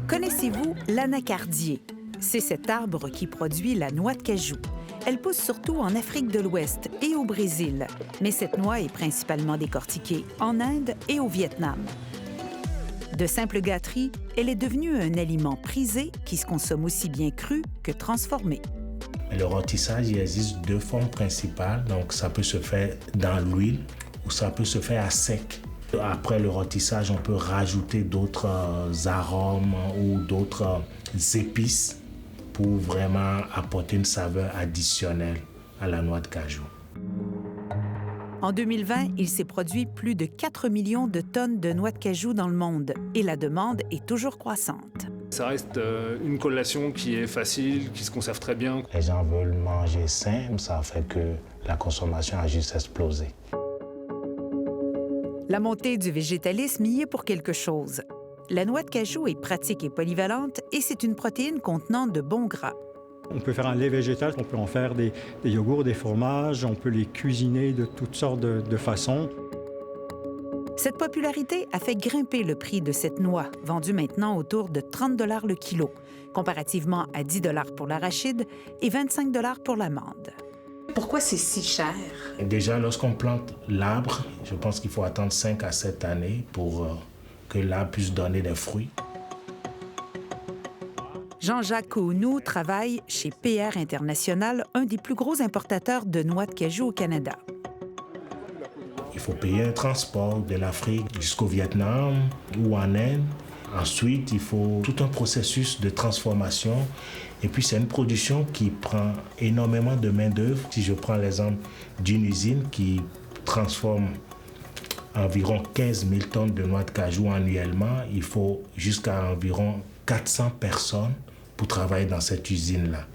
Connaissez-vous l'anacardier? C'est cet arbre qui produit la noix de cajou. Elle pousse surtout en Afrique de l'Ouest et au Brésil, mais cette noix est principalement décortiquée en Inde et au Vietnam. De simple gâterie, elle est devenue un aliment prisé qui se consomme aussi bien cru que transformé. Le rôtissage, il existe deux formes principales. Donc, ça peut se faire dans l'huile ou ça peut se faire à sec. Après le rôtissage, on peut rajouter d'autres arômes ou d'autres épices pour vraiment apporter une saveur additionnelle à la noix de cajou. En 2020, il s'est produit plus de 4 millions de tonnes de noix de cajou dans le monde et la demande est toujours croissante. Ça reste une collation qui est facile, qui se conserve très bien. Les gens veulent manger sain, ça fait que la consommation a juste explosé. La montée du végétalisme y est pour quelque chose. La noix de cajou est pratique et polyvalente et c'est une protéine contenant de bons gras. On peut faire un lait végétal, on peut en faire des yogourts, des fromages, on peut les cuisiner de toutes sortes de façons. Cette popularité a fait grimper le prix de cette noix, vendue maintenant autour de 30 $ le kilo, comparativement à 10 $ pour l'arachide et 25 $ pour l'amande. Pourquoi c'est si cher? Déjà, lorsqu'on plante l'arbre, je pense qu'il faut attendre 5 à 7 années pour que l'arbre puisse donner des fruits. Jean-Jacques Kounou travaille chez PR International, un des plus gros importateurs de noix de cajou au Canada. Il faut payer un transport de l'Afrique jusqu'au Vietnam ou en Inde. Ensuite, il faut tout un processus de transformation. Et puis, c'est une production qui prend énormément de main-d'œuvre. Si je prends l'exemple d'une usine qui transforme environ 15 000 tonnes de noix de cajou annuellement, il faut jusqu'à environ 400 personnes pour travailler dans cette usine-là.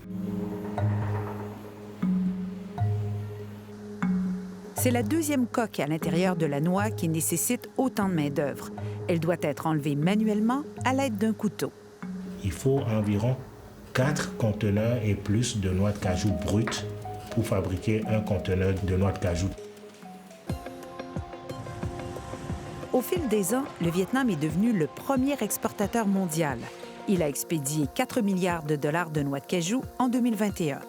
C'est la deuxième coque à l'intérieur de la noix qui nécessite autant de main-d'œuvre. Elle doit être enlevée manuellement à l'aide d'un couteau. Il faut environ 4 conteneurs et plus de noix de cajou brutes pour fabriquer un conteneur de noix de cajou. Au fil des ans, le Vietnam est devenu le premier exportateur mondial. Il a expédié 4 milliards de dollars de noix de cajou en 2021.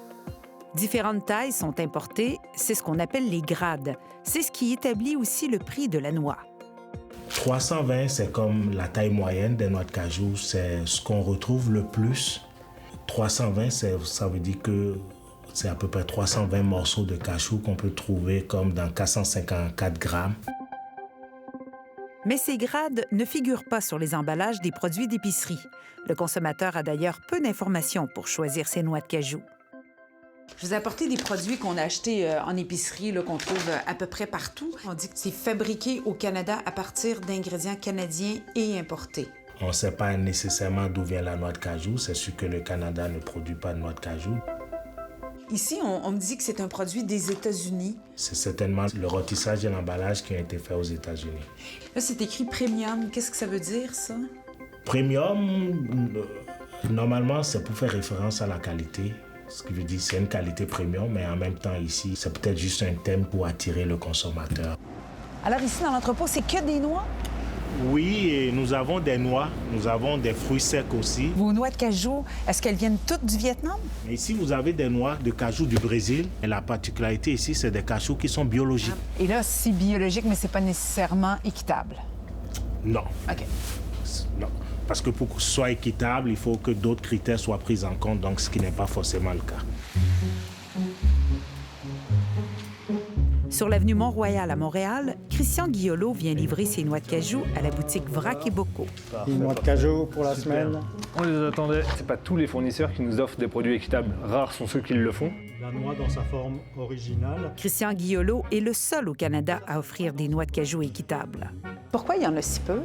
Différentes tailles sont importées, c'est ce qu'on appelle les grades. C'est ce qui établit aussi le prix de la noix. 320, c'est comme la taille moyenne des noix de cajou, c'est ce qu'on retrouve le plus. 320, ça veut dire que c'est à peu près 320 morceaux de cajou qu'on peut trouver comme dans 454 grammes. Mais ces grades ne figurent pas sur les emballages des produits d'épicerie. Le consommateur a d'ailleurs peu d'informations pour choisir ses noix de cajou. Je vous ai apporté des produits qu'on a achetés en épicerie, là, qu'on trouve à peu près partout. On dit que c'est fabriqué au Canada à partir d'ingrédients canadiens et importés. On ne sait pas nécessairement d'où vient la noix de cajou. C'est sûr que le Canada ne produit pas de noix de cajou. Ici, on me dit que c'est un produit des États-Unis. C'est certainement le rôtissage et l'emballage qui ont été faits aux États-Unis. Là, c'est écrit premium. Qu'est-ce que ça veut dire, ça? Premium, normalement, c'est pour faire référence à la qualité. Ce qui veut dire c'est une qualité premium, mais en même temps, ici, c'est peut-être juste un thème pour attirer le consommateur. Alors ici, dans l'entrepôt, c'est que des noix? Oui, et nous avons des noix, nous avons des fruits secs aussi. Vos noix de cajou, est-ce qu'elles viennent toutes du Vietnam? Mais ici, vous avez des noix de cajou du Brésil. Et la particularité ici, c'est des cajous qui sont biologiques. Et là, c'est biologique, mais c'est pas nécessairement équitable. Non. OK. Non. Parce que pour que ce soit équitable, il faut que d'autres critères soient pris en compte, donc ce qui n'est pas forcément le cas. Sur l'avenue Mont-Royal à Montréal, Christian Guillolo vient livrer ses noix de cajou à la boutique Vrac et Bocaux. Une noix de cajou pour la semaine. On les attendait. C'est pas tous les fournisseurs qui nous offrent des produits équitables. Rares sont ceux qui le font. La noix dans sa forme originale. Christian Guillolo est le seul au Canada à offrir des noix de cajou équitables. Pourquoi il y en a si peu?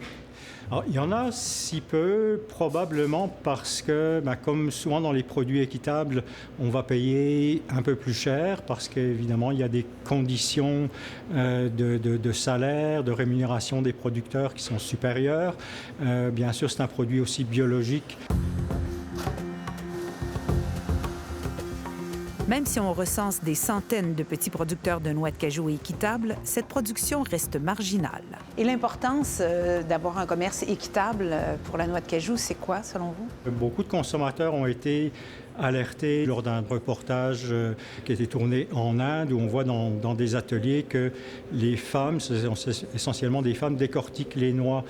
Alors, il y en a si peu, probablement parce que, comme souvent dans les produits équitables, on va payer un peu plus cher parce qu'évidemment, il y a des conditions de salaire, de rémunération des producteurs qui sont supérieures. Bien sûr, c'est un produit aussi biologique. Même si on recense des centaines de petits producteurs de noix de cajou équitables, cette production reste marginale. Et l'importance d'avoir un commerce équitable pour la noix de cajou, c'est quoi, selon vous? Beaucoup de consommateurs ont été alertés lors d'un reportage qui a été tourné en Inde, où on voit dans des ateliers que les femmes, essentiellement des femmes, décortiquent les noix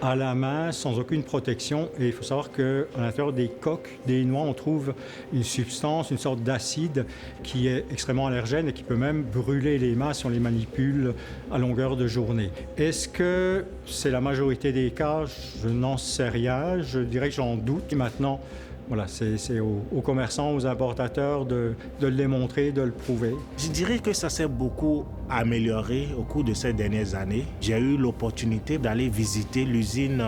à la main, sans aucune protection. Et il faut savoir qu'à l'intérieur des coques des noix, on trouve une substance, une sorte d'acide qui est extrêmement allergène et qui peut même brûler les mains si on les manipule à longueur de journée. Est-ce que c'est la majorité des cas? Je n'en sais rien. Je dirais que j'en doute. Et maintenant, voilà, c'est aux commerçants, aux importateurs de le démontrer, de le prouver. Je dirais que ça s'est beaucoup amélioré au cours de ces dernières années. J'ai eu l'opportunité d'aller visiter l'usine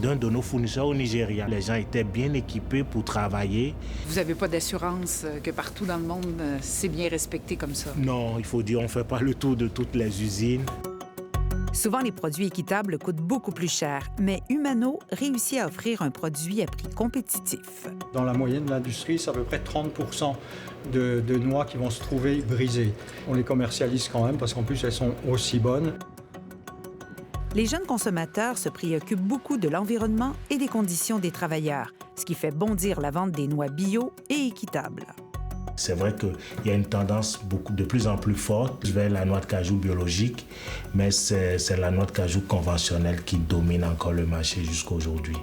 d'un de nos fournisseurs au Nigeria. Les gens étaient bien équipés pour travailler. Vous n'avez pas d'assurance que partout dans le monde, c'est bien respecté comme ça? Non, il faut dire, on ne fait pas le tour de toutes les usines. Souvent, les produits équitables coûtent beaucoup plus cher, mais Humano réussit à offrir un produit à prix compétitif. Dans la moyenne de l'industrie, c'est à peu près 30 % de noix qui vont se trouver brisées. On les commercialise quand même parce qu'en plus, elles sont aussi bonnes. Les jeunes consommateurs se préoccupent beaucoup de l'environnement et des conditions des travailleurs, ce qui fait bondir la vente des noix bio et équitables. C'est vrai qu'il y a une tendance de plus en plus forte vers la noix de cajou biologique, mais c'est la noix de cajou conventionnelle qui domine encore le marché jusqu'à aujourd'hui.